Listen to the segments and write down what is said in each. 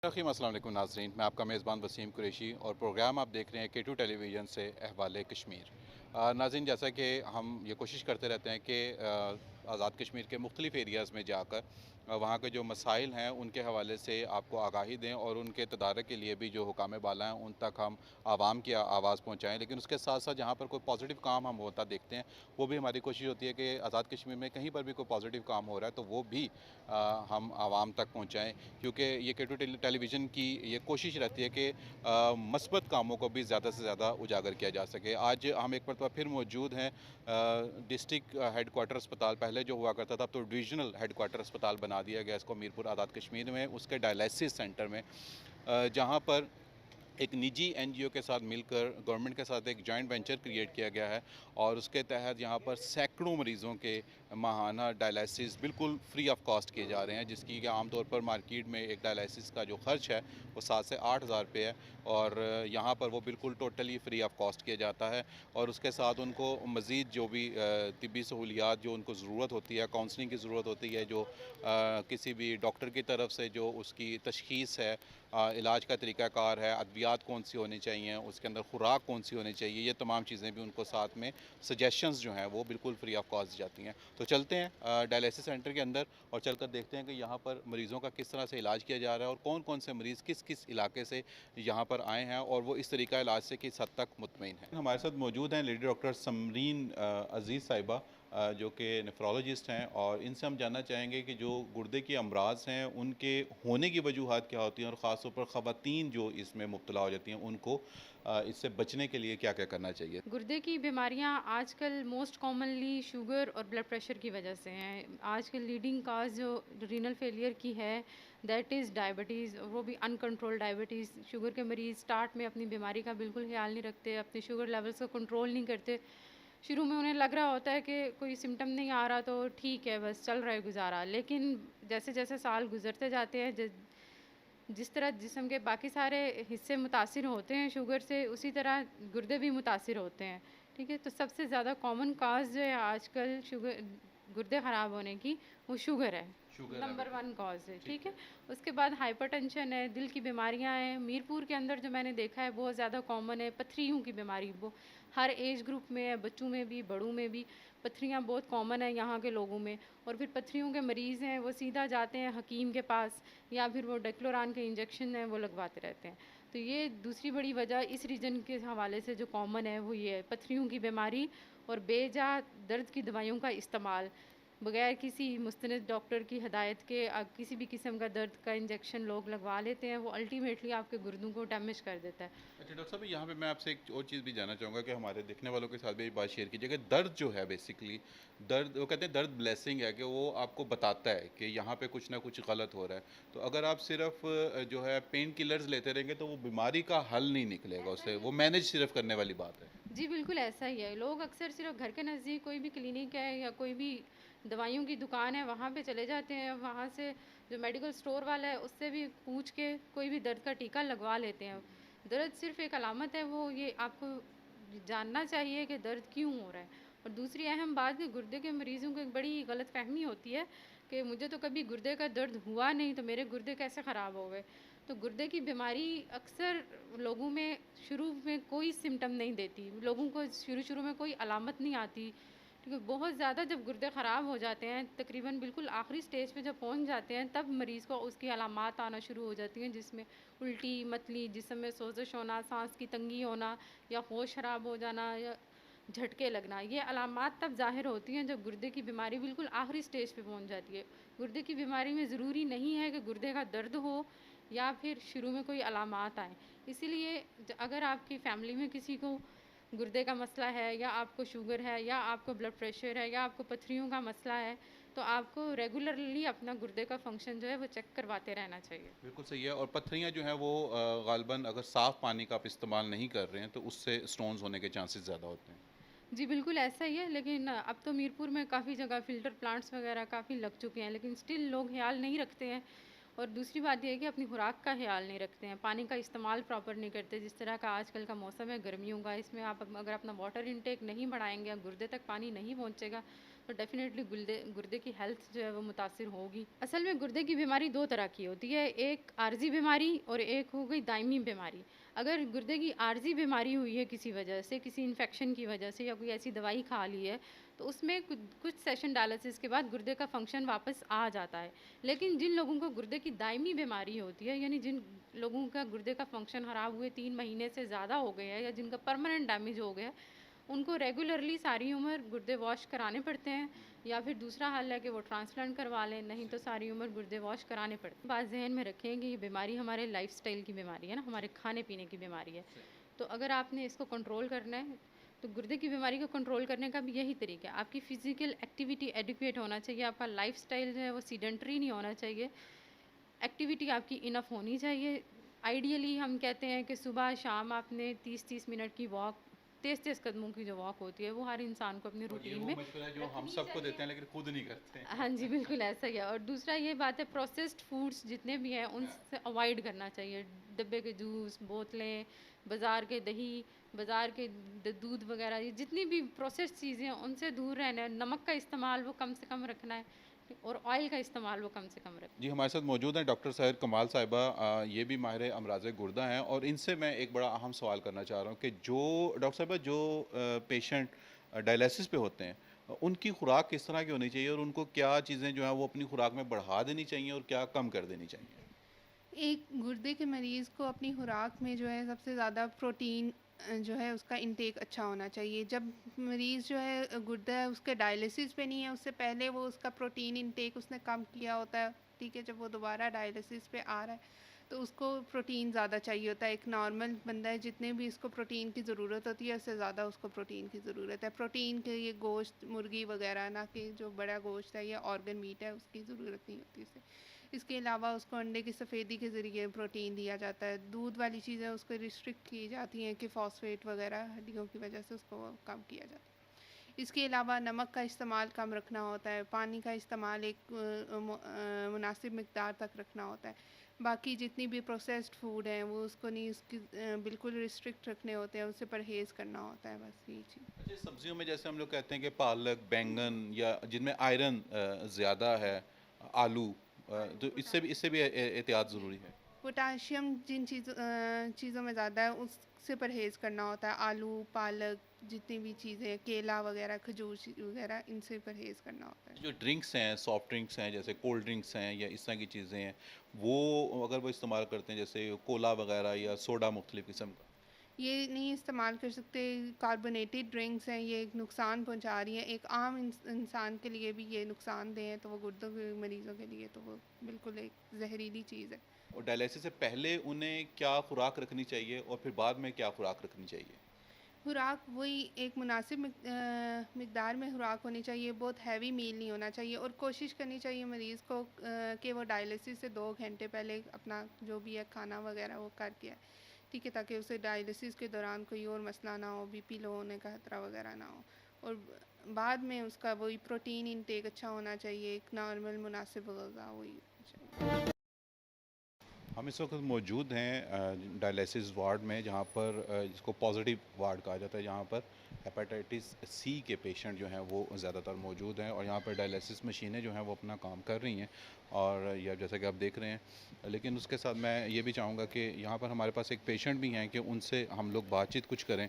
रहीम, अस्सलाम वालेकुम नाज़रीन। मैं आपका मेज़बान वसीम कुरैशी और प्रोग्राम आप देख रहे हैं K2 टेलीविज़न से अहवाल कश्मीर। नाज़रीन, जैसा कि हम ये कोशिश करते रहते हैं कि आज़ाद कश्मीर के मुख्तलिफ़ एरियाज़ में जाकर वहाँ के जो मसाइल हैं उनके हवाले से आपको आगाही दें और उनके तदारक के लिए भी जो हुकाम बाला हैं उन तक हम आवाम की आवाज़ पहुँचाएँ। लेकिन उसके साथ साथ जहाँ पर कोई पॉजिटिव काम हम होता देखते हैं, वो भी हमारी कोशिश होती है कि आज़ाद कश्मीर में कहीं पर भी कोई पॉजिटिव काम हो रहा है तो वो भी हम आवाम तक पहुँचाएँ। क्योंकि ये K2 टेलीविज़न की ये कोशिश रहती है कि मस्बत कामों को भी ज़्यादा से ज़्यादा उजागर किया जा सके। आज हम एक मरतबा फिर मौजूद हैं डिस्ट्रिक्ट हेडक्वार्टर अस्पताल, पहले जो हुआ करता था अब तो डिविजनल हेडक्वार्टर अस्पताल बना दिया गया इसको मीरपुर आज़ाद कश्मीर में, उसके डायलिसिस सेंटर में, जहाँ पर एक निजी एनजीओ के साथ मिलकर गवर्नमेंट के साथ एक जॉइंट वेंचर क्रिएट किया गया है और उसके तहत यहाँ पर सैकड़ों मरीज़ों के माहाना डायलिसिस बिल्कुल फ्री ऑफ कॉस्ट किए जा रहे हैं, जिसकी कि आमतौर पर मार्केट में एक डायलिसिस का जो ख़र्च है वो 7 से 8 हज़ार रुपये है और यहाँ पर वो बिल्कुल टोटली फ्री ऑफ कॉस्ट किया जाता है। और उसके साथ उनको मज़ीद जो भी तिब्बी सहूलियात जो उनको ज़रूरत होती है, काउंसलिंग की ज़रूरत होती है, जो किसी भी डॉक्टर की तरफ से जो उसकी तशख़ीस है, इलाज का तरीक़ाकार है, अद्वियात कौन सी होनी चाहिए, उसके अंदर खुराक कौन सी होनी चाहिए, ये तमाम चीज़ें भी उनको साथ में सजेशंस जो हैं वो बिल्कुल फ्री ऑफ कॉस्ट दी जाती हैं। तो चलते हैं डायलिसिस सेंटर के अंदर और चलकर देखते हैं कि यहाँ पर मरीज़ों का किस तरह से इलाज किया जा रहा है और कौन कौन से मरीज़ किस किस इलाके से यहाँ पर आए हैं और वो इस तरीका इलाज से किस हद तक मुतमईन हैं। हमारे साथ मौजूद हैं लेडी डॉक्टर समरीन अज़ीज़ साहिबा, जो कि नेफ्रोलॉजिस्ट हैं, और इनसे हम जानना चाहेंगे कि जो गुर्दे के अमराज हैं उनके होने की वजूहात क्या होती हैं और ख़ास तौर पर ख़वातीन जो इसमें मुब्तला हो जाती हैं उनको इससे बचने के लिए क्या क्या करना चाहिए। गुर्दे की बीमारियां आजकल मोस्ट कॉमनली शुगर और ब्लड प्रेशर की वजह से हैं। आजकल लीडिंग काज जो रीनल फेलियर की है दैट इज़ डायबिटीज़, वो भी अनकंट्रोल डायबिटीज़। शुगर के मरीज़ स्टार्ट में अपनी बीमारी का बिल्कुल ख्याल नहीं रखते, अपने शुगर लेवल्स को कंट्रोल नहीं करते। शुरू में उन्हें लग रहा होता है कि कोई सिम्टम नहीं आ रहा तो ठीक है, बस चल रहा है गुजारा। लेकिन जैसे जैसे साल गुजरते जाते हैं, जिस तरह जिस्म के बाकी सारे हिस्से मुतासिर होते हैं शुगर से, उसी तरह गुर्दे भी मुतासिर होते हैं। ठीक है, तो सबसे ज़्यादा कॉमन काज़ जो है आजकल शुगर गुर्दे ख़राब होने की, वो शुगर है। शुगर है नंबर बिल्कुल। 1 कॉज़ है, ठीक ठीक है। है। उसके बाद हाइपरटेंशन है, दिल की बीमारियाँ हैं। मीरपुर के अंदर जो मैंने देखा है बहुत ज़्यादा कॉमन है पथरियों की बीमारी, वो हर एज ग्रुप में है, बच्चों में भी, बड़ों में भी। पथरियाँ बहुत कॉमन है यहाँ के लोगों में। और फिर पथरियों के मरीज़ हैं वो सीधा जाते हैं हकीम के पास, या फिर वो डेक्लोरान के इंजेक्शन हैं वो लगवाते रहते हैं। तो ये दूसरी बड़ी वजह इस रीजन के हवाले से जो कॉमन है वो ये है, पथरियों की बीमारी और बेजा दर्द की दवाइयों का इस्तेमाल। बगैर किसी मुस्तनद डॉक्टर की हदायत के किसी भी किस्म का दर्द का इंजेक्शन लोग लगवा लेते हैं, वो अल्टीमेटली आपके गुर्दों को डैमेज कर देता है। अच्छा डॉक्टर साहब, यहाँ पे मैं आपसे एक और चीज़ भी जानना चाहूँगा कि हमारे देखने वालों के साथ भी ये बात शेयर कीजिए कि दर्द जो है बेसिकली, दर्द वो कहते हैं दर्द ब्लेसिंग है कि वो आपको बताता है कि यहाँ पे कुछ ना कुछ गलत हो रहा है। तो अगर आप सिर्फ जो है पेन किलर्स लेते रहेंगे तो वो बीमारी का हल नहीं निकलेगा, ऐसा उससे ही वो है। मैनेज सिर्फ करने वाली बात है। जी, बिल्कुल ऐसा ही है। लोग अक्सर सिर्फ़ घर के नज़दीक कोई भी क्लिनिक है या कोई भी दवाइयों की दुकान है, वहाँ पे चले जाते हैं। वहाँ से जो मेडिकल स्टोर वाला है, उससे भी पूछ के कोई भी दर्द का टीका लगवा लेते हैं। दर्द सिर्फ़ एक अलामत है, वो ये आपको जानना चाहिए कि दर्द क्यों हो रहा है। और दूसरी अहम बात कि गुर्दे के मरीज़ों को एक बड़ी गलतफ़हमी होती है कि मुझे तो कभी गुर्दे का दर्द हुआ नहीं, तो मेरे गुर्दे कैसे ख़राब हो गए। तो गुर्दे की बीमारी अक्सर लोगों में शुरू में कोई सिम्टम नहीं देती। लोगों को शुरू-शुरू में कोई अलामत नहीं आती। ठीक है, बहुत ज़्यादा जब गुर्दे ख़राब हो जाते हैं, तकरीबन बिल्कुल आखिरी स्टेज पे जब पहुँच जाते हैं, तब मरीज़ को उसकी अलामात आना शुरू हो जाती हैं, जिसमें उल्टी, मतली, जिस्म में सोज़श होना, साँस की तंगी होना या होश ख़राब हो जाना या झटके लगना। ये अलामात तब ज़ाहिर होती हैं जब गुर्दे की बीमारी बिल्कुल आखिरी स्टेज पे पहुँच जाती है। गुर्दे की बीमारी में ज़रूरी नहीं है कि गुर्दे का दर्द हो या फिर शुरू में कोई अलामात आएँ। इसीलिए अगर आपकी फ़ैमिली में किसी को गुर्दे का मसला है या आपको शुगर है या आपको ब्लड प्रेशर है या आपको पथरियों का मसला है, तो आपको रेगुलरली अपना गुर्दे का फ़ंक्शन जो है वो चेक करवाते रहना चाहिए। बिल्कुल सही है। और पत्थरियाँ जो हैं वो ग़ालिबन अगर साफ़ पानी का आप इस्तेमाल नहीं कर रहे हैं तो उससे स्टोन्स होने के चांसेस ज़्यादा होते हैं। जी, बिल्कुल ऐसा ही है, लेकिन अब तो मीरपुर में काफ़ी जगह फ़िल्टर प्लांट्स वग़ैरह काफ़ी लग चुके हैं, लेकिन स्टिल लोग ख़्याल नहीं रखते हैं। और दूसरी बात ये है कि अपनी खुराक का ख़्याल नहीं रखते हैं, पानी का इस्तेमाल प्रॉपर नहीं करते। जिस तरह का आजकल का मौसम है गर्मियों का, इसमें आप अगर अपना वाटर इनटेक नहीं बढ़ाएँगे या गुर्दे तक पानी नहीं पहुँचेगा, तो डेफ़िनेटली गुर्दे गुर्दे की हेल्थ जो है वो मुतासिर होगी। असल में गुर्दे की बीमारी 2 तरह की होती है, एक आर्ज़ी बीमारी और एक हो गई दायमी बीमारी। अगर गुर्दे की आर्ज़ी बीमारी हुई है किसी वजह से, किसी इन्फेक्शन की वजह से या कोई ऐसी दवाई खा ली है, तो उसमें कुछ सेशन डायलिसिस के बाद गुर्दे का फ़ंक्शन वापस आ जाता है। लेकिन जिन लोगों को गुर्दे की दायमी बीमारी होती है, यानी जिन लोगों का गुर्दे का फ़ंक्शन ख़राब हुए 3 महीने से ज़्यादा हो गया है या जिनका परमानेंट डैमेज हो गया है, उनको रेगुलरली सारी उम्र गुर्दे वॉश कराने पड़ते हैं, या फिर दूसरा हल है कि वो ट्रांसप्लांट करवा लें, नहीं तो सारी उम्र गुर्दे वॉश कराने पड़ते हैं। बात ज़हन में रखें कि ये बीमारी हमारे लाइफ़स्टाइल की बीमारी है ना, हमारे खाने-पीने की बीमारी है। तो अगर आपने इसको कंट्रोल करना है, तो गुर्दे की बीमारी को कंट्रोल करने का भी यही तरीका है। आपकी फ़िज़िकल एक्टिविटी एडिक्वेट होना चाहिए, आपका लाइफ़स्टाइल जो है वो सीडेंटरी नहीं होना चाहिए। एक्टिविटी आपकी इनफ होनी चाहिए। आइडियली हम कहते हैं कि सुबह शाम आपने 30-30 मिनट की वॉक, तेज़-तेज़ कदमों की जो वॉक होती है, वो हर इंसान को अपने और ये रूटीन वो में मशवरा है जो हम रखनी सबको देते चाहिए। हैं लेकिन खुद नहीं करते हैं। हाँ जी, बिल्कुल ऐसा ही है। और दूसरा ये बात है, प्रोसेस्ड फूड्स जितने भी हैं उनसे अवॉइड करना चाहिए। डब्बे के जूस, बोतलें, बाज़ार के दही, बाज़ार के दूध वगैरह, ये जितनी भी प्रोसेस्ड चीज़ें हैं उनसे दूर रहना है। नमक का इस्तेमाल वो कम से कम रखना है और ऑयल का इस्तेमाल वो कम से कम रखना जी, हमारे साथ मौजूद हैं डॉक्टर साहिर कमाल साहिबा, ये भी माहिर अमराज़ गुर्दा हैं और इनसे मैं एक बड़ा अहम सवाल करना चाह रहा हूँ कि जो डॉक्टर साहिबा जो पेशेंट डायलिसिस पे होते हैं, उनकी खुराक किस तरह की होनी चाहिए और उनको क्या चीज़ें जो हैं वो अपनी खुराक में बढ़ा देनी चाहिए और क्या कम कर देनी चाहिए? एक गुर्दे के मरीज़ को अपनी खुराक में जो है सबसे ज़्यादा प्रोटीन जो है उसका इंटेक अच्छा होना चाहिए। जब मरीज़ जो है गुर्दा है उसके डायलिसिस पे नहीं है, उससे पहले वो उसका प्रोटीन इंटेक उसने कम किया होता है, ठीक है। जब वो दोबारा डायलिसिस पे आ रहा है तो उसको प्रोटीन ज़्यादा चाहिए होता है। एक नॉर्मल बंदा है जितने भी इसको प्रोटीन की ज़रूरत होती है उससे ज़्यादा उसको प्रोटीन की ज़रूरत है। प्रोटीन के लिए गोश्त, मुर्गी वगैरह, ना कि जो बड़ा गोश्त है या ऑर्गन मीट है उसकी ज़रूरत नहीं होती इसे। इसके अलावा उसको अंडे की सफ़ेदी के ज़रिए प्रोटीन दिया जाता है। दूध वाली चीज़ें उसको रिस्ट्रिक्ट की जाती हैं कि फ़ॉस्फेट वगैरह हड्डियों की वजह से उसको कम किया जाता है। इसके अलावा नमक का इस्तेमाल कम रखना होता है, पानी का इस्तेमाल एक मुनासिब मिक़दार तक रखना होता है। बाकी जितनी भी प्रोसेस्ड फूड हैं वो उसको नहीं, उसकी बिल्कुल रिस्ट्रिक्ट रखने होते हैं, उससे परहेज़ करना होता है, बस यही चीज़। अच्छा, सब्जियों में जैसे हम लोग कहते हैं कि पालक, बैंगन या जिनमें आयरन ज़्यादा है, आलू, तो इससे भी एहतियात ज़रूरी है। पोटाशियम जिन चीज़ों में ज़्यादा है उससे परहेज़ करना होता है। आलू, पालक, जितनी भी चीज़ें, केला वगैरह, खजूर वगैरह, इनसे परहेज़ करना होता है। जो ड्रिंक्स हैं, सॉफ्ट ड्रिंक्स हैं, जैसे कोल्ड ड्रिंक्स हैं या इस तरह की चीज़ें हैं, वो अगर वो इस्तेमाल करते हैं जैसे कोला वगैरह या सोडा मुख्तलिफ़ किस्म का, ये नहीं इस्तेमाल कर सकते। कार्बोनेटेड ड्रिंक्स हैं, ये एक नुकसान पहुंचा रही हैं। एक आम इंसान के लिए भी ये नुकसानदेह हैं, तो वो गुर्दों के मरीज़ों के लिए तो वो बिल्कुल एक जहरीली चीज़ है। और डायलिसिस से पहले उन्हें क्या खुराक रखनी चाहिए और फिर बाद में क्या खुराक रखनी चाहिए? खुराक वही एक मुनासिब मिक़दार में खुराक होनी चाहिए, बहुत हैवी मील नहीं होना चाहिए। और कोशिश करनी चाहिए मरीज़ को कि वो डायलिसिस से 2 घंटे पहले अपना जो भी है खाना वगैरह वो करके आए, ठीक है, ताकि उसे डायलिसिस के दौरान कोई और मसला ना हो, बीपी लो होने का खतरा वगैरह ना हो। और बाद में उसका वही प्रोटीन इंटेक अच्छा होना चाहिए, एक नॉर्मल मुनासिब ग़िज़ा वही होना चाहिए। हम इस वक्त मौजूद हैं डायलिसिस वार्ड में, जहाँ पर जिसको पॉजिटिव वार्ड कहा जाता है, जहाँ पर हेपेटाइटिस सी के पेशेंट जो हैं वो ज़्यादातर मौजूद हैं और यहाँ पर डायलिसिस मशीनें जो हैं वो अपना काम कर रही हैं और यह जैसा कि आप देख रहे हैं। लेकिन उसके साथ मैं ये भी चाहूँगा कि यहाँ पर हमारे पास एक पेशेंट भी हैं कि उनसे हम लोग बातचीत कुछ करें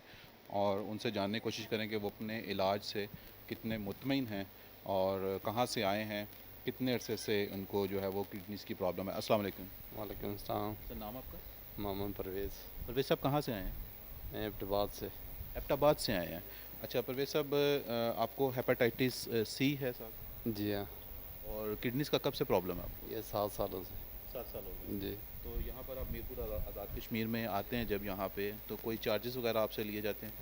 और उनसे जानने की कोशिश करें कि वो अपने इलाज से कितने मुतमईन हैं और कहाँ से आए हैं, कितने अरसे से उनको जो है वो किडनीज़ की प्रॉब्लम है। अस्सलाम वालेकुम। वालेकुम सलाम। सर, नाम आपका? मोहम्मद परवेज़। परवेज़ साहब कहाँ से आए हैं? मैं एबटाबाद से। एबटाबाद से आए हैं। अच्छा परवेज़ साहब, आपको हेपेटाइटिस सी है साहब जी हाँ, और किडनीज़ का कब से प्रॉब्लम है आपको? ये 7 सालों से। 7 साल हो गए। जी। तो यहाँ पर आप मीरपुर आज़ाद कश्मीर में आते हैं जब यहाँ पे, तो कोई चार्जेस वगैरह आपसे लिए जाते हैं?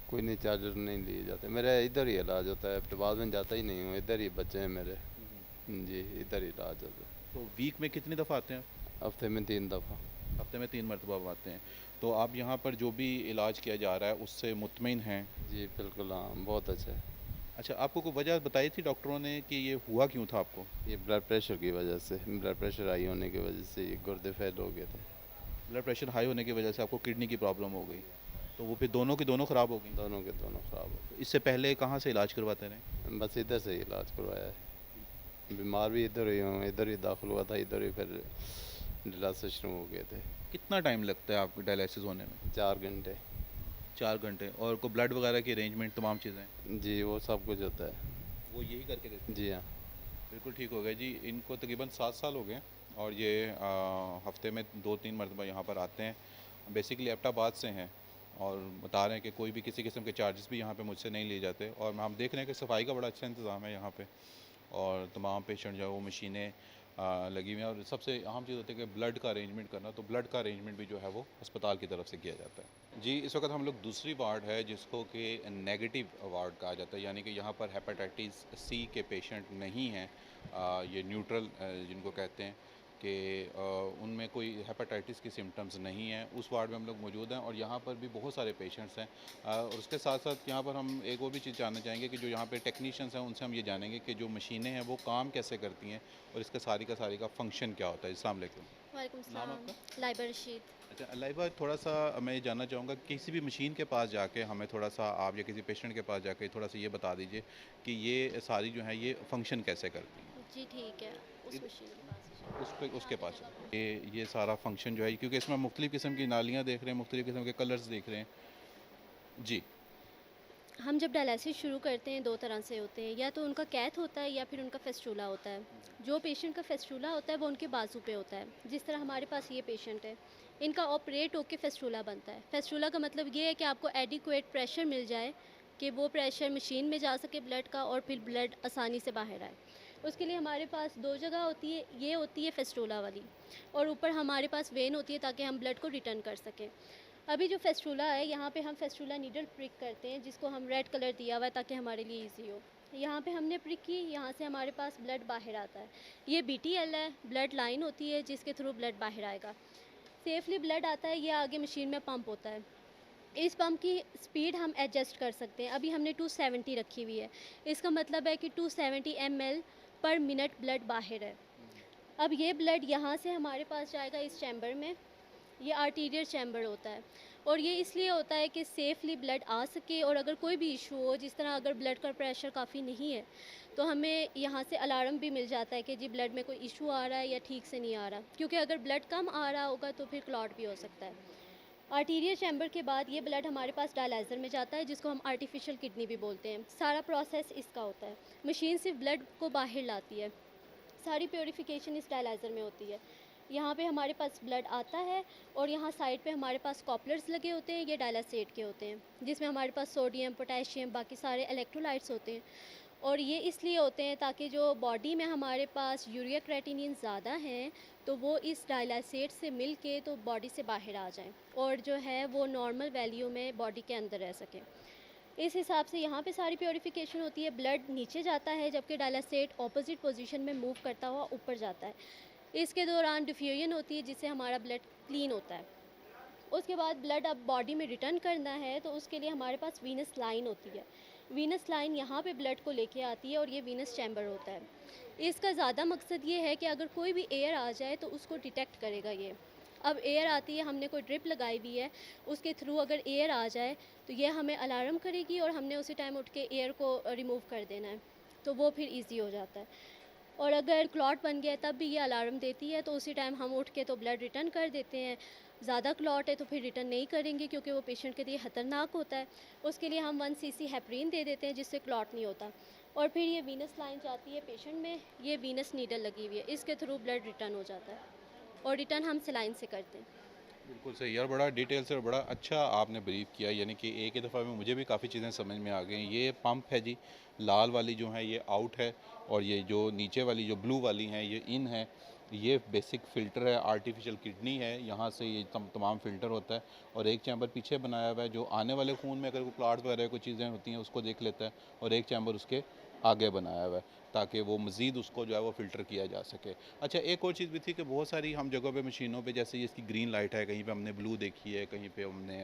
कोई नहीं चार्जर नहीं लिए जाते। मेरा इधर ही इलाज होता है, एबटाबाद में जाता ही नहीं हूँ। इधर ही बच्चे हैं मेरे। जी, इधर ही इलाज होता है। तो वीक में कितनी दफ़ा आते हैं आप? हफ्ते में 3 दफ़ा। हफ्ते में 3 मरतबा आप आते हैं। तो आप यहाँ पर जो भी इलाज किया जा रहा है उससे मुतमईन हैं? जी बिल्कुल, हाँ, बहुत अच्छा है। अच्छा, आपको कोई वजह बताई थी डॉक्टरों ने कि ये हुआ क्यों था आपको? ये ब्लड प्रेशर की वजह से, ब्लड प्रेशर हाई होने की वजह से ये गुर्दे फेल हो गए थे। ब्लड प्रेशर हाई होने की वजह से आपको किडनी की प्रॉब्लम हो गई, तो वो फिर दोनों की दोनों ख़राब हो गई। दोनों के दोनों ख़राब हो तो इससे पहले कहाँ से इलाज करवाते रहे? गए। बस इधर से ही इलाज करवाया है। बीमार भी इधर ही हूँ, इधर ही दाखिल हुआ था, इधर ही फिर डिलासे शुरू हो गए थे। कितना टाइम लगता है आपको डायलिसिस होने में? 4 घंटे। 4 घंटे। और को ब्लड वगैरह की अरेंजमेंट तमाम चीज़ें जी वो सब कुछ होता है। वो यही करके देते हैं? जी हाँ। बिल्कुल ठीक हो गया जी। इनको तकरीबन 7 साल हो गए और ये हफ्ते में 2-3 मरतबा यहाँ पर आते हैं। बेसिकली एबटाबाद से हैं और बता रहे हैं कि कोई भी किसी किस्म के चार्जेस भी यहाँ पे मुझसे नहीं लिए जाते और हम देख रहे हैं कि सफाई का बड़ा अच्छा इंतज़ाम है यहाँ पे और तमाम पेशेंट जो है वो मशीनें लगी हुई हैं और सबसे अहम चीज़ होती है कि ब्लड का अरेंजमेंट करना, तो ब्लड का अरेंजमेंट भी जो है वो अस्पताल की तरफ से किया जाता है। जी, इस वक्त हम लोग दूसरी वार्ड है जिसको कि नेगेटिव वार्ड कहा जाता है, यानी कि यहाँ पर हेपेटाइटिस सी के पेशेंट नहीं हैं। ये न्यूट्रल जिनको कहते हैं कि उनमें कोई हेपेटाइटिस की सिम्टम्स नहीं हैं। उस वार्ड में हम लोग मौजूद हैं और यहाँ पर भी बहुत सारे पेशेंट्स हैं। और उसके साथ साथ यहाँ पर हम एक और भी चीज़ जानना चाहेंगे कि जो यहाँ पे टेक्नीशियंस हैं उनसे हम ये जानेंगे कि जो मशीनें हैं वो काम कैसे करती हैं और इसका सारी का फ़ंक्शन क्या होता है। अस्सलाम वालेकुम। वालेकुम नाम सलाम। आपका? लाइबा रशीद। अच्छा लाइबा, थोड़ा सा मैं ये जानना चाहूँगा किसी भी मशीन के पास जाके हमें थोड़ा सा आप या किसी पेशेंट के पास जाके थोड़ा सा ये बता दीजिए कि ये सारी जो है ये फ़ंक्शन कैसे करती हैं। जी ठीक है, उस इत- मशीन के पास उस पे उसके पास ये सारा फंक्शन जो है, क्योंकि इसमें मुख्तलिफ़ किस्म की नालियाँ देख रहे हैं, मुख्तलिफ़ किस्म के कलर्स देख रहे हैं जी। हम जब डायलिसिस शुरू करते हैं 2 तरह से होते हैं, या तो उनका कैथ होता है या फिर उनका फेस्टुला होता है। जो पेशेंट का फेस्टुला होता है वो उनके बाजू पे होता है, जिस तरह हमारे पास ये पेशेंट है। इनका ऑपरेट होके फेस्टुला बनता है। फेस्टुला का मतलब ये है कि आपको एडिक्वेट प्रेशर मिल जाए कि वो प्रेशर मशीन में जा सके ब्लड का और फिर ब्लड आसानी से बाहर आए। उसके लिए हमारे पास 2 जगह होती है, ये होती है फेस्टुला वाली और ऊपर हमारे पास वेन होती है ताकि हम ब्लड को रिटर्न कर सकें। अभी जो फेस्टुला है यहाँ पे हम फेस्टुला नीडल प्रिक करते हैं, जिसको हम रेड कलर दिया हुआ है ताकि हमारे लिए इजी हो। यहाँ पे हमने प्रिक की, यहाँ से हमारे पास ब्लड बाहर आता है। ये BTL है, ब्लड लाइन होती है जिसके थ्रू ब्लड बाहर आएगा। सेफली ब्लड आता है, ये आगे मशीन में पंप होता है। इस पंप की स्पीड हम एडजस्ट कर सकते हैं। अभी हमने 270 रखी हुई है, इसका मतलब है कि 270 ml पर मिनट ब्लड बाहर है। अब ये ब्लड यहाँ से हमारे पास जाएगा इस चैम्बर में, ये आर्टीरियर चैम्बर होता है और ये इसलिए होता है कि सेफली ब्लड आ सके और अगर कोई भी इशू हो, जिस तरह अगर ब्लड का प्रेशर काफ़ी नहीं है तो हमें यहाँ से अलार्म भी मिल जाता है कि जी ब्लड में कोई इशू आ रहा है या ठीक से नहीं आ रहा, क्योंकि अगर ब्लड कम आ रहा होगा तो फिर क्लॉट भी हो सकता है। आर्टीरियर चैम्बर के बाद ये ब्लड हमारे पास डायलाइज़र में जाता है, जिसको हम आर्टिफिशियल किडनी भी बोलते हैं। सारा प्रोसेस इसका होता है। मशीन सिर्फ ब्लड को बाहर लाती है, सारी प्योरीफिकेशन इस डायलाइज़र में होती है। यहाँ पे हमारे पास ब्लड आता है और यहाँ साइड पे हमारे पास कॉपलर्स लगे होते हैं, ये डायलासेट के होते हैं, जिसमें हमारे पास सोडियम, पोटेशियम, बाकी सारे इलेक्ट्रोलाइट्स होते हैं। और ये इसलिए होते हैं ताकि जो बॉडी में हमारे पास यूरिया क्रेटिनिन ज़्यादा हैं तो वो इस डायलासेट से मिल के तो बॉडी से बाहर आ जाएं और जो है वो नॉर्मल वैल्यू में बॉडी के अंदर रह सकें। इस हिसाब से यहाँ पे सारी प्योरीफिकेशन होती है। ब्लड नीचे जाता है जबकि डायलासेट ऑपोजिट पोजीशन में मूव करता हुआ ऊपर जाता है। इसके दौरान डिफ्यूजन होती है जिससे हमारा ब्लड क्लीन होता है। उसके बाद ब्लड अब बॉडी में रिटर्न करना है तो उसके लिए हमारे पास वीनस लाइन होती है। वीनस लाइन यहाँ पे ब्लड को लेके आती है और ये वीनस चैम्बर होता है। इसका ज़्यादा मकसद ये है कि अगर कोई भी एयर आ जाए तो उसको डिटेक्ट करेगा ये। अब एयर आती है, हमने कोई ड्रिप लगाई हुई है, उसके थ्रू अगर एयर आ जाए तो ये हमें अलार्म करेगी और हमने उसी टाइम उठ के एयर को रिमूव कर देना है, तो वो फिर ईजी हो जाता है। और अगर क्लॉट बन गया तब भी ये अलार्म देती है, तो उसी टाइम हम उठ के तो ब्लड रिटर्न कर देते हैं। ज़्यादा क्लॉट है तो फिर रिटर्न नहीं करेंगे क्योंकि वो पेशेंट के लिए ख़तरनाक होता है। उसके लिए हम 1 cc हेपरीन दे देते हैं जिससे क्लॉट नहीं होता। और फिर ये वीनस लाइन जाती है पेशेंट में, ये वीनस नीडल लगी हुई है, इसके थ्रू ब्लड रिटर्न हो जाता है और रिटर्न हम सेलाइन से करते हैं। बिल्कुल सही यार, बड़ा डिटेल से और बड़ा अच्छा आपने ब्रीफ किया, यानी कि एक ही दफ़ा में मुझे भी काफ़ी चीज़ें समझ में आ गई। ये पंप है जी, लाल वाली जो है ये आउट है और ये जो नीचे वाली जो ब्लू वाली हैं ये इन है। ये बेसिक फ़िल्टर है, आर्टिफिशियल किडनी है, यहाँ से ये तमाम फ़िल्टर होता है और एक चैम्बर पीछे बनाया हुआ है जो आने वाले खून में अगर कोई क्लॉट वगैरह कोई चीज़ें होती हैं उसको देख लेता है और एक चैम्बर उसके आगे बनाया हुआ है ताकि वो मज़ीद उसको जो है वो फ़िल्टर किया जा सके। अच्छा, एक और चीज़ भी थी कि बहुत सारी हम जगहों पे मशीनों पे जैसे ये इसकी ग्रीन लाइट है, कहीं पे हमने ब्लू देखी है, कहीं पे हमने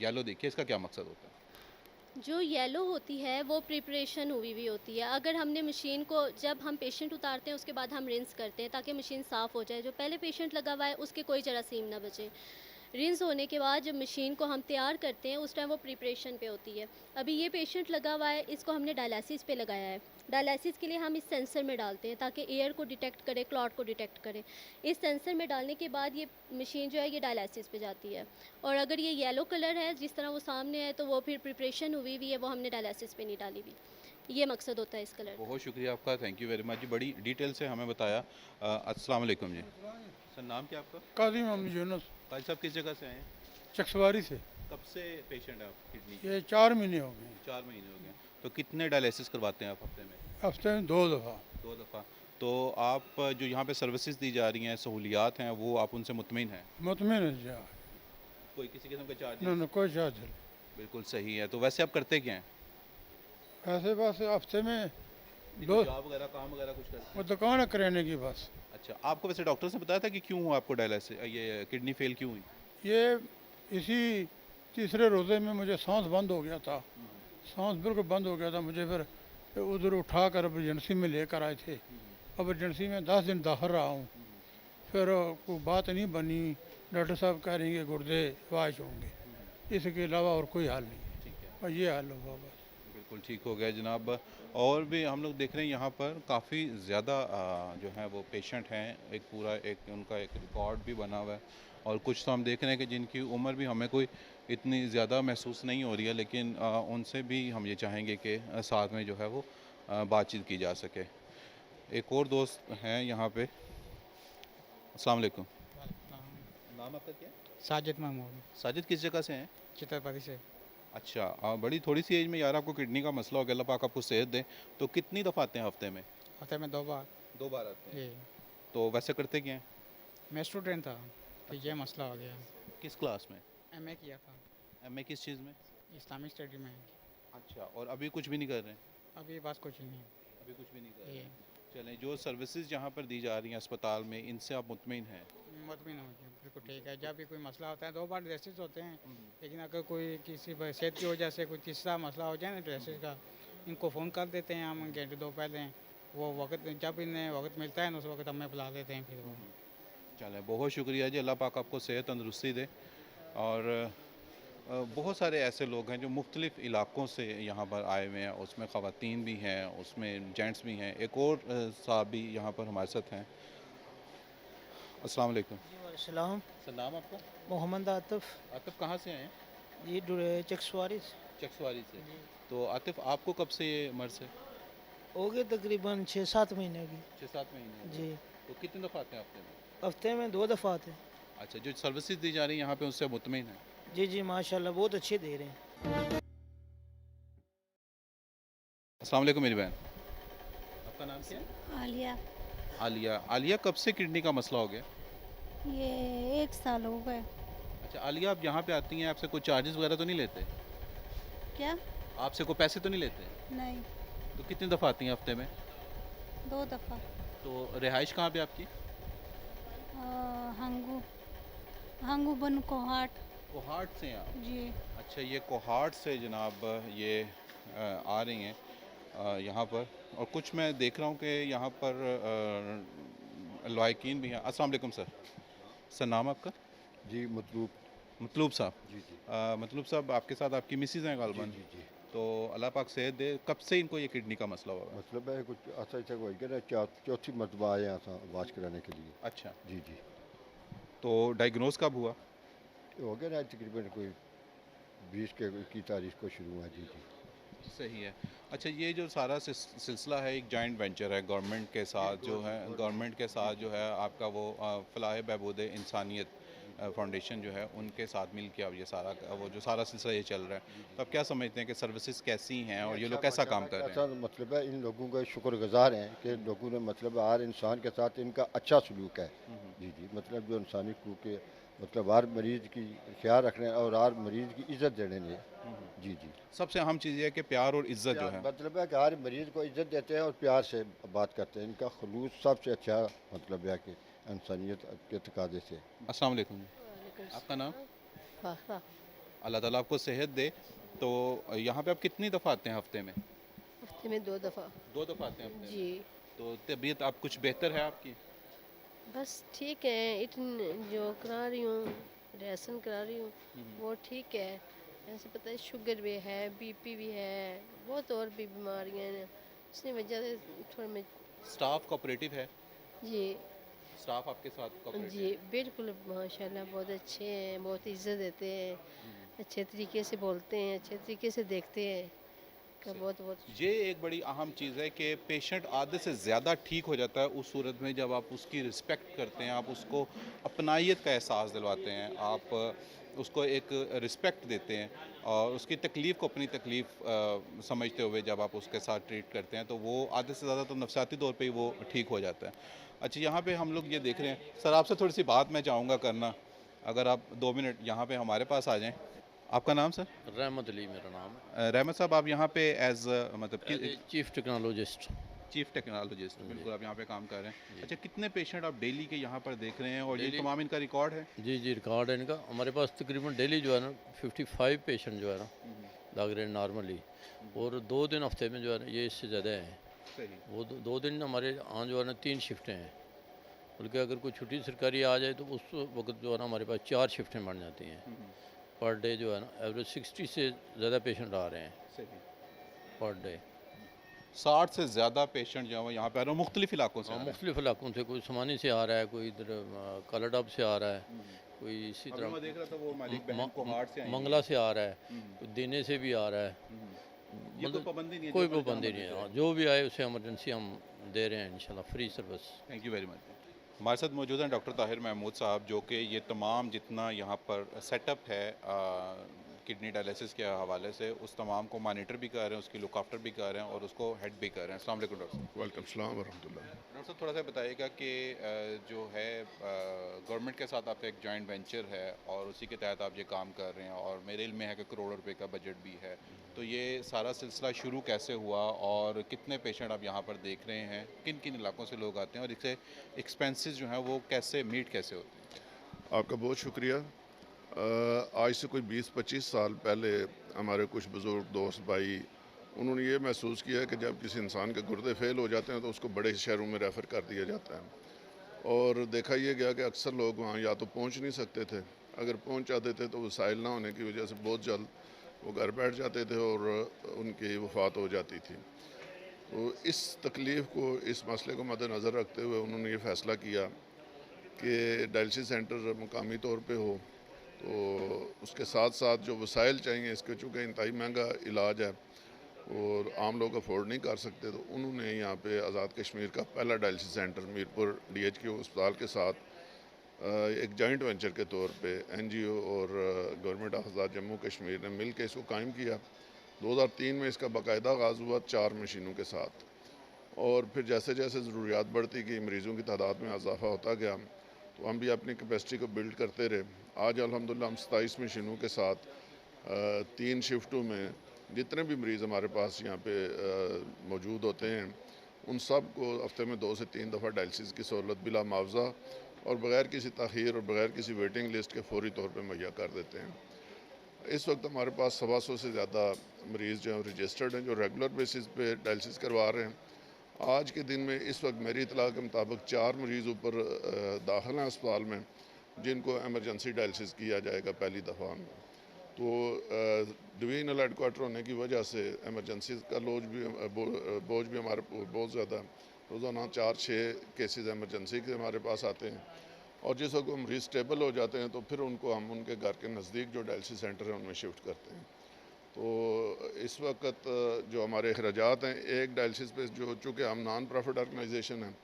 येलो देखी है, इसका क्या मकसद होता है? जो येलो होती है वो प्रिपरेशन हुई हुई होती है। अगर हमने मशीन को, जब हम पेशेंट उतारते हैं उसके बाद हम रिंस करते हैं ताकि मशीन साफ़ हो जाए। जो पहले पेशेंट लगा हुआ है उसके कोई जरासीम ना बचे। रिंस होने के बाद जब मशीन को हम तैयार करते हैं उस टाइम वो प्रिपरेशन पे होती है। अभी ये पेशेंट लगा हुआ है, इसको हमने डायलिसिस पे लगाया है। डायलिसिस के लिए हम इस सेंसर में डालते हैं ताकि एयर को डिटेक्ट करे, क्लॉट को डिटेक्ट करे। इस सेंसर में डालने के बाद ये मशीन जो है ये डायलिसिस पे जाती है। और अगर ये येलो कलर है जिस तरह वो सामने है तो वो फिर प्रिपरेशन हुई हुई है, वो हमने डायलिसिस पे नहीं डाली हुई। ये मकसद होता है इस कलर का। बहुत शुक्रिया आपका, थैंक यू वेरी मच जी, बड़ी डिटेल से हमें बताया। अस्सलाम वालेकुम जी। सर नाम क्या आपका? काजी मोहम्मद यूनुस, काजी साहब किस जगह से आए हैं? चकसवारी से। कब से पेशेंट है आप किडनी? ये 4 महीने हो गए। 4 महीने हो गए। तो कितने डायलिसिस करवाते हैं आप हफ्ते में? हफ्ते में 2 दफ़ा। 2 दफ़ा। तो आप जो यहाँ पे सर्विसेज दी जा रही हैं, सहूलियात हैं, वो आप उनसे मुतमिन हैं? मुतमिन है जा। कोई किसी किस्म का चार्ज न कोई चार्ज नहीं। बिल्कुल सही है। तो वैसे आप करते क्या हैं? ऐसे बस हफ्ते में कोई 2 जॉब वगैरह, काम वगैरह कुछ करते वो दुकान है करेने की बस। हैं? अच्छा, आपको वैसे डॉक्टर ने बताया था कि क्यों हुआ आपको डायलिसिस, ये किडनी फेल क्यों हुई? ये इसी तीसरे रोज़े में मुझे सांस बंद हो गया था। सांस बिल्कुल बंद हो गया था। मुझे फिर उधर उठा कर एमरजेंसी में लेकर आए थे। अब एमरजेंसी में 10 दिन दाखिल रहा हूँ। फिर कोई बात नहीं बनी। डॉक्टर साहब कह रहे हैं कि गुर्दे वाश होंगे, इसके अलावा और कोई हाल नहीं है। ठीक है, और ये हाल होगा बस। बिल्कुल ठीक हो गया जनाब। और भी हम लोग देख रहे हैं यहाँ पर काफ़ी ज़्यादा जो है वो पेशेंट हैं। एक पूरा एक उनका एक रिकॉर्ड भी बना हुआ है। और कुछ तो हम देख रहे हैं कि जिनकी उम्र भी हमें कोई इतनी ज़्यादा महसूस नहीं हो रही है, लेकिन उनसे भी हम ये चाहेंगे कि साथ में जो है वो बातचीत की जा सके। एक और दोस्त हैं यहाँ पे। अस्सलाम वालेकुम। नाम आपका क्या है? साजिद महमूद, साजिद किस जगह से हैं? चित्रपति से। अच्छा, बड़ी थोड़ी सी एज में यार आपको किडनी का मसला हो गया, अल्लाह पाक आपको सेहत दे। तो कितनी दफ़ा आते हैं हफ्ते में? हफ्ते में 2 बार। 2 बार आते हैं। जी, तो वैसे करते क्या हैं? मैं स्टूडेंट था, फिर ये मसला हो गया। किस क्लास में? एमए किया था, एमए किस चीज़ में? इस्लामिक स्टडी में। अच्छा, और अभी कुछ भी नहीं कर रहे हैं? अभी बस कुछ नहीं। अभी कुछ भी नहीं कर रहे ये हैं। चलें, जो सर्विसेज यहाँ पर दी जा रही हैं अस्पताल में, इनसे आप मुतमिन हैं? मुतमिन हो गया, बिल्कुल ठीक है। जब भी कोई मसला होता है 2 बार ड्रेसेस होते हैं, लेकिन अगर कोई किसी सेहत की वजह से कोई तीसरा मसला हो जाए ना ड्रेसेस का, इनको फ़ोन कर देते हैं हम घंटे 2 पहले। वो वक्त जब इन्हें वक्त मिलता है ना उस वक्त हमें बुला देते हैं फिर वो। चलें, बहुत शुक्रिया जी, अल्लाह पाक आपको सेहत तंदरुस्ती दे। और बहुत सारे ऐसे लोग हैं जो मुख्तलिफ़ इलाक़ों से यहाँ पर आए हुए हैं, उसमें ख़वातीन भी हैं, उसमें जेंट्स भी हैं। एक और साहब भी यहाँ पर हमारे साथ हैं। अस्सलाम वालेकुम। सलाम। सर नाम आपका? मोहम्मद आतिफ। आतिफ कहाँ से आए हैं? ये चकसवारी से। चकसवारी से। तो आतिफ आपको कब से ये मर्ज़ है? हो गए तकरीबन 6-7 महीने की। 6-7 महीने हो गए। जी, तो कितने दफ़ा आते हैं हफ्ते में? हफ्ते में 2 दफ़ा आते हैं। अच्छा, जो सर्विसेज दी जा रही हैं यहाँ पे उससे मुतमिन है? जी जी माशाल्लाह बहुत अच्छे दे रहे हैं। अस्सलाम वालेकुम मेरी बहन, आपका नाम क्या है? आलिया, आलिया। आलिया कब से किडनी का मसला हो गया? ये 1 साल हो गए। अच्छा आलिया, आप यहाँ पे आती हैं, आपसे कोई चार्जेस वगैरह तो नहीं लेते? क्या? आपसे कोई पैसे तो नहीं लेते? नहीं, तो कितनी दफ़ा आती हैं हफ्ते में? 2 दफ़ा। तो रिहाइश कहाँ पे आपकी? हंगू हंगू बन कोहाट। कोहाट से हैं आप? जी। अच्छा, ये कोहाट से जनाब ये आ रही हैं यहाँ पर। और कुछ मैं देख रहा हूँ कि यहाँ पर लवाकिन भी हैं। अस्सलाम वालेकुम सर। सर नाम आपका? जी मतलूब। मतलूब साहब। जी जी मतलूब साहब, आपके साथ आपकी मिसिज़ हैं गालबन? जी जी। तो अल्लाह पाक सेहत दे। कब से इनको ये किडनी का मसला हुआ? मतलब है कुछ ऐसा ऐसा हो गया ना, चौथी मरतबा आए यहाँ वाश कराने के लिए। अच्छा, जी जी। तो डायग्नोज कब हुआ? हो गया ना तकरीबन कोई 20 की तारीख को शुरू हुआ। जी जी। सही है। अच्छा, ये जो सारा सिलसिला है एक जॉइंट वेंचर है गवर्नमेंट के साथ, जो है गवर्नमेंट के साथ जो है आपका वो फलाह बहबूद इंसानियत फाउंडेशन जो है उनके साथ मिल के अब ये सारा वो जो सारा सिलसिला ये चल रहा है। तो आप क्या समझते हैं कि सर्विसेज कैसी हैं और ये लोग कैसा काम कर रहे ऐसा हैं? मतलब है इन लोगों का शुक्रगुजार हैं कि लोगों ने मतलब हर इंसान के साथ इनका अच्छा सलूक है। जी जी। मतलब जो इंसानी हकूक़ के मतलब हर मरीज़ की ख्याल रखने और हर मरीज़ की इज़्ज़त देने लिए। जी जी। सबसे अहम चीज़ ये है कि प्यार और इज्जत जो है। मतलब है कि हर मरीज़ को इज़्ज़त देते हैं और प्यार से बात करते हैं। इनका खलूस सबसे अच्छा मतलब है कि इंसानियत के तकाजे से। अस्सलाम वालेकुम। आपका नाम? फाफा। अल्लाह ताला आपको सेहत दे। तो यहाँ पे आप कितनी दफ़ा आते हैं हफ्ते में? हफ्ते में 2 दफ़ा। 2 दफ़ा आते हैं हफ्ते में। जी। तो तबीयत आप कुछ बेहतर है आपकी? बस ठीक है, जो करा रही हूँ, रेसन करा रही हूँ, वो ठीक है। ऐसे पता है शुगर भी है, बीपी भी है, बहुत और भी बीमारियाँ हैं। इसकी वजह से थोड़ा मैं स्टाफ कोऑपरेटिव है? जी, स्टाफ आपके साथ कोऑपरेटिव जी, बिल्कुल माशाल्लाह बहुत अच्छे हैं, बहुत इज़्ज़त देते हैं, अच्छे तरीके से बोलते हैं, अच्छे तरीके से देखते हैं। का बहुत-बहुत ये एक बड़ी अहम चीज़ है कि पेशेंट आधे से ज़्यादा ठीक हो जाता है उस सूरत में जब आप उसकी रिस्पेक्ट करते हैं, आप उसको अपनाइयत का एहसास दिलवाते हैं, आप उसको एक रिस्पेक्ट देते हैं और उसकी तकलीफ़ को अपनी तकलीफ़ समझते हुए जब आप उसके साथ ट्रीट करते हैं तो वो आधे से ज़्यादा तो नफसियाती तौर पे ही वो ठीक हो जाता है। अच्छा, यहाँ पे हम लोग ये देख रहे हैं सर, आपसे थोड़ी सी बात मैं चाहूँगा करना, अगर आप 2 मिनट यहाँ पे हमारे पास आ जाएँ। आपका नाम सर? रहमत अली मेरा नाम है। रहमत साहब, आप यहाँ पे एज मतलब कि चीफ टेक्नोलॉजिस्ट। चीफ टेक्नोलॉजिस्ट बिल्कुल आप यहाँ पे काम कर रहे हैं। अच्छा, कितने पेशेंट आप डेली के यहाँ पर देख रहे हैं और ये डेली- तमाम इनका रिकॉर्ड है? जी जी रिकॉर्ड है इनका। हमारे पास तकरीबन डेली जो है ना 55 पेशेंट जो है ना लग रहे हैं नॉर्मली, और 2 दिन हफ्ते में जो है ना ये इससे ज़्यादा हैं। सही। वो 2 दिन हमारे यहाँ जो है ना 3 शिफ्टें हैं, बल्कि अगर कोई छुट्टी सरकारी आ जाए तो उस वक्त जो है ना हमारे पास 4 शिफ्टें बन जाती हैं। पर डे जो है ना एवरेज 60 से ज़्यादा पेशेंट आ रहे हैं सही। Per day. 60 से ज़्यादा पेशेंट जो है वो यहाँ पे आ रहे हैं मुख्तलिफ इलाकों से आ रहे हैं। मुख्तलिफ इलाकों से, कोई समानी से आ रहा है, कोई इधर कलडब से आ रहा है, कोई इसी अभी तरह मैं देख रहा था वो मालिक बहन को हार्ट से आई हैं। मंगला से आ रहा है, कोई देने से भी आ रहा है। ये कोई मतलब पाबंदी नहीं है, कोई जो मर्जी पाबंदी जहाँ नहीं है। मर्जी हाँ, जो भी आए उसे इमरजेंसी हम दे रहे हैं इंशाल्लाह, free service. Thank you very much. हमारे साथ मौजूद हैं डॉक्टर ताहिर महमूद साहब, जो कि ये तमाम जितना यहाँ पर सेटअप है किडनी डायलिसिस के हवाले से उस तमाम को मॉनिटर भी कर रहे हैं, उसकी लुक आफ्टर भी कर रहे हैं और उसको हेड भी कर रहे हैं। अस्सलाम वालेकुम डॉक्टर साहब। वालेकुम सलाम वरहमतुल्लाह। डॉक्टर साहब, थोड़ा सा बताइएगा कि जो है गवर्नमेंट के साथ आपका एक जॉइंट वेंचर है और उसी के तहत आप ये काम कर रहे हैं और मेरे इल्म में है कि करोड़ों रुपए का बजट भी है, तो ये सारा सिलसिला शुरू कैसे हुआ और कितने पेशेंट आप यहाँ पर देख रहे हैं, किन किन इलाकों से लोग आते हैं और इससे एक्सपेंसेस जो हैं वो कैसे मीट कैसे होते हैं? आपका बहुत शुक्रिया। आज से कोई 20-25 साल पहले हमारे कुछ बुज़ुर्ग दोस्त भाई उन्होंने ये महसूस किया कि जब किसी इंसान के गुर्दे फेल हो जाते हैं तो उसको बड़े शहरों में रेफ़र कर दिया जाता है, और देखा यह गया कि अक्सर लोग वहाँ या तो पहुँच नहीं सकते थे, अगर पहुँच जाते थे तो वसाइल ना होने की वजह से बहुत जल्द वो घर बैठ जाते थे और उनकी वफ़ात हो जाती थी। तो इस तकलीफ़ को, इस मसले को मद्देनज़र रखते हुए उन्होंने ये फ़ैसला किया कि डायलिसिस सेंटर मुकामी तौर पे हो, तो उसके साथ साथ जो वसाइल चाहिए, इसके चूँकि इंतहाई महंगा इलाज है और आम लोग अफोर्ड नहीं कर सकते, तो उन्होंने यहाँ पे आज़ाद कश्मीर का पहला डायलिसिस सेंटर मीरपुर DHQ अस्पताल के साथ एक जॉइंट वेंचर के तौर पे NGO और गवर्नमेंट ऑफ आज़ाद जम्मू कश्मीर ने मिल के इसको कायम किया। 2003 में इसका बाकायदा आगाज़ हुआ 4 मशीनों के साथ, और फिर जैसे जैसे ज़रूरियात बढ़ती गई, मरीज़ों की तादाद में इजाफा होता गया, तो हम भी अपनी कैपेसिटी को बिल्ड करते रहे। आज अल्हम्दुलिल्लाह हम 27 मशीनों के साथ 3 शिफ्टों में जितने भी मरीज़ हमारे पास यहाँ पे मौजूद होते हैं उन सब को हफ्ते में 2 से 3 दफ़ा डायलिसिस की सहूलत बिला मुआवजा और बग़ैर किसी ताख़ीर और बग़ैर किसी वेटिंग लिस्ट के फौरी तौर पे मुहैया कर देते हैं। इस वक्त हमारे पास 125 से ज़्यादा मरीज़ जो हैं रजिस्टर्ड हैं, जो रेगुलर बेसिस पे डायलिसिस करवा रहे हैं। आज के दिन में इस वक्त मेरी इतला के मुताबिक 4 मरीज़ ऊपर दाखिल हैं अस्पताल में, जिनको एमरजेंसी डायलिसिस किया जाएगा पहली दफ़ा में। तो डिवीजनल हेडक्वार्टर होने की वजह से एमरजेंसी का बोझ भी हमारे बहुत ज़्यादा है। रोज़ाना 4-6 केसेस एमरजेंसी के हमारे पास आते हैं, और जिस वक्त मरीज़ स्टेबल हो जाते हैं तो फिर उनको हम उनके घर के नज़दीक जो डायलिसिस सेंटर है उनमें शिफ्ट करते हैं। तो इस वक्त जो हमारे अखराजात हैं एक डायलिसिस पे, जो चूँकि हम नॉन प्रॉफिट ऑर्गेनाइजेशन हैं,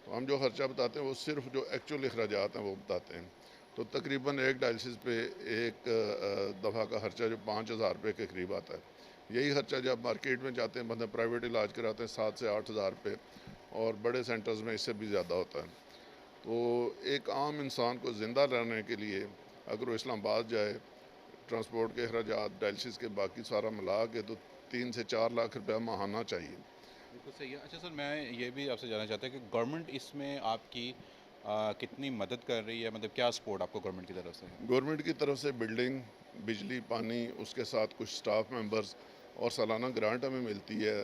तो हम जो ख़र्चा बताते हैं वो सिर्फ जो एक्चुअल अखराजात हैं वो बताते हैं। तो तकरीबन एक डायलिसिस पे एक दफ़ा का ख़र्चा जो 5,000 रुपये के करीब आता है। यही ख़र्चा जब मार्केट में जाते हैं, मतलब प्राइवेट इलाज कराते हैं 7 से 8,000 रुपये, और बड़े सेंटर्स में इससे भी ज़्यादा होता है। तो एक आम इंसान को ज़िंदा रहने के लिए अगर वो इस्लामाबाद जाए, ट्रांसपोर्ट के अखराजात, डायलिसिस के बाकी सारा मिला के, तो 3 से 4 लाख रुपया माहाना चाहिए। बिल्कुल सही है। अच्छा सर, मैं ये भी आपसे जानना चाहता हूँ कि गवर्नमेंट इसमें आपकी कितनी मदद कर रही है, मतलब क्या सपोर्ट आपको गवर्नमेंट की तरफ से है? गवर्नमेंट की तरफ से बिल्डिंग, बिजली, पानी, उसके साथ कुछ स्टाफ मेंबर्स और सालाना ग्रांट हमें मिलती है।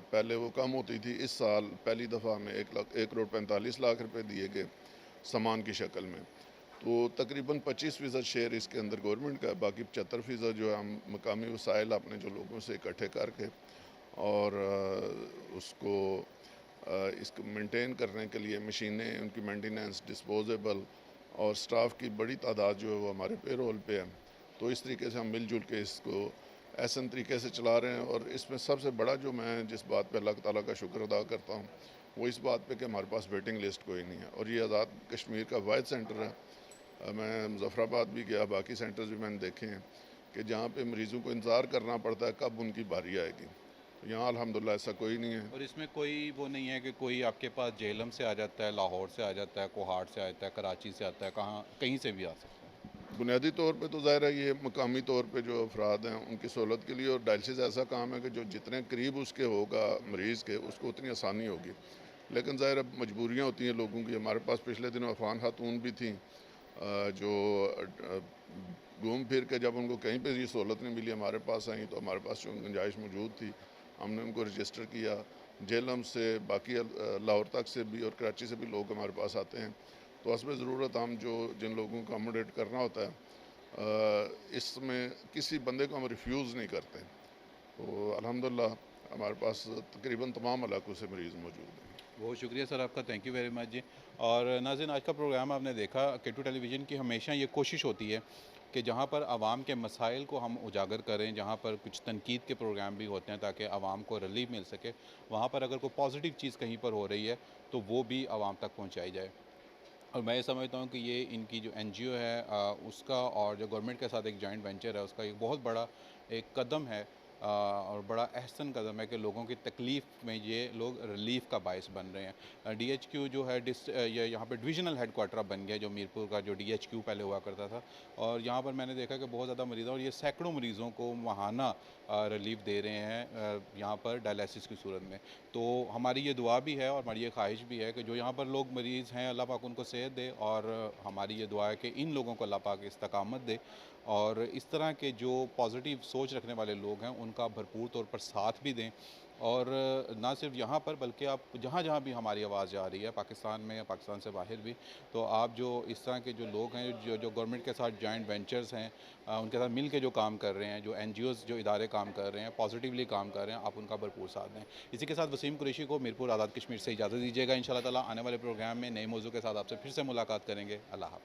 पहले वो कम होती थी, इस साल पहली दफ़ा हमें 1,45 लाख रुपए दिए गए सामान की शक्ल में। तो तकरीबन 25% शेयर इसके अंदर गवर्नमेंट का है, बाकी 75% जो है हम मकामी वसाइल अपने जो लोगों से इकट्ठे करके और उसको इसको मेंटेन करने के लिए मशीनें, उनकी मेंटेनेंस, डिस्पोजेबल और स्टाफ की बड़ी तादाद जो है वो हमारे पेरोल पे है। तो इस तरीके से हम मिलजुल के इसको ऐसा तरीके से चला रहे हैं। और इसमें सबसे बड़ा जो मैं जिस बात पे अल्लाह ताला का शुक्र अदा करता हूँ वो इस बात पे कि हमारे पास वेटिंग लिस्ट कोई नहीं है और ये आज़ाद कश्मीर का वाहिद सेंटर है। मैं मुजफ्फराबाद भी गया, बाकी सेंटर्स भी मैंने देखे हैं कि जहाँ पे मरीज़ों को इंतज़ार करना पड़ता है कब उनकी बारी आएगी। यहाँ अल्हम्दुलिल्लाह ऐसा कोई नहीं है। और इसमें कोई वो नहीं है कि कोई आपके पास जेहलम से आ जाता है, लाहौर से आ जाता है, कोहाट से आता है, कराची से आता है, कहाँ कहीं से भी आ सकता है? बुनियादी तौर पे तो ज़ाहिर है ये मकामी तौर पे जो अफराद हैं उनकी सहूलत के लिए। और डायलिसिस ऐसा काम है कि जो जितने करीब उसके होगा मरीज़ के, उसको उतनी आसानी होगी। लेकिन ज़ाहिर है मजबूरियाँ होती हैं लोगों की। हमारे पास पिछले दिनों अफगान खातून भी थी जो घूम फिर के जब उनको कहीं पे ये सहूलत नहीं मिली हमारे पास आई, तो हमारे पास जो गुंजाइश मौजूद थी हमने उनको रजिस्टर किया। जेलम से बाकी लाहौर तक से भी और कराची से भी लोग हमारे पास आते हैं। तो हस्ब ज़रूरत हम जो जिन लोगों को अकोमोडेट करना होता है इसमें किसी बंदे को हम रिफ्यूज़ नहीं करते। तो अल्हम्दुलिल्लाह हमारे पास तकरीबन तमाम इलाकों से मरीज़ मौजूद हैं। बहुत शुक्रिया सर आपका, थैंक यू वेरी मच जी। और नाज़रीन, आज का प्रोग्राम आपने देखा, K2 टेलीविज़न की हमेशा ये कोशिश होती है कि जहाँ पर आवाम के मसाइल को हम उजागर करें, जहाँ पर कुछ तनकीद के प्रोग्राम भी होते हैं ताकि आवाम को रिलीफ मिल सके, वहाँ पर अगर कोई पॉजिटिव चीज़ कहीं पर हो रही है तो वो भी आवाम तक पहुँचाई जाए। और मैं ये समझता हूँ कि ये इनकी जो NGO है उसका और जो गवर्नमेंट के साथ एक जॉइंट वेंचर है उसका एक बहुत बड़ा एक कदम है और बड़ा अहसन कदम है कि लोगों की तकलीफ़ में ये लोग रिलीफ़ का बायस बन रहे हैं। DHQ जो है ये यहाँ पे डिविजनल हेडक्वार्टर बन गया, जो मीरपुर का जो DHQ पहले हुआ करता था। और यहाँ पर मैंने देखा कि बहुत ज़्यादा मरीज़ और ये सैकड़ों मरीज़ों को माहाना रिलीफ़ दे रहे हैं यहाँ पर डायलिसिस की सूरत में। तो हमारी ये दुआ भी है और हमारी ये ख्वाहिश भी है कि जो यहाँ पर लोग मरीज़ हैं अल्लाह पाक उनको सेहत दे, और हमारी ये दुआ है कि इन लोगों को अल्लाह पाक इस्तकामत दे और इस तरह के जो पॉजिटिव सोच रखने वाले लोग हैं उनका भरपूर तौर पर साथ भी दें। और ना सिर्फ यहाँ पर बल्कि आप जहाँ जहाँ भी हमारी आवाज़ जा रही है पाकिस्तान में या पाकिस्तान से बाहर भी, तो आप जो इस तरह के जो लोग हैं जो गवर्नमेंट के साथ जॉइंट वेंचर्स हैं उनके साथ मिल के जो काम कर रहे हैं, जो NGOs जो इदारे काम कर रहे हैं, पॉजिटिवली काम कर रहे हैं, आप उनका भरपूर साथ दें। इसी के साथ वसीम कुरैशी को मीरपुर आज़ाद कश्मीर से इजाज़त दीजिएगा। इंशाअल्लाह ताला आने वाले प्रोग्राम में नए मौजू के साथ आपसे फिर से मुलाकात करेंगे। अल्लाह हाफ़िज़।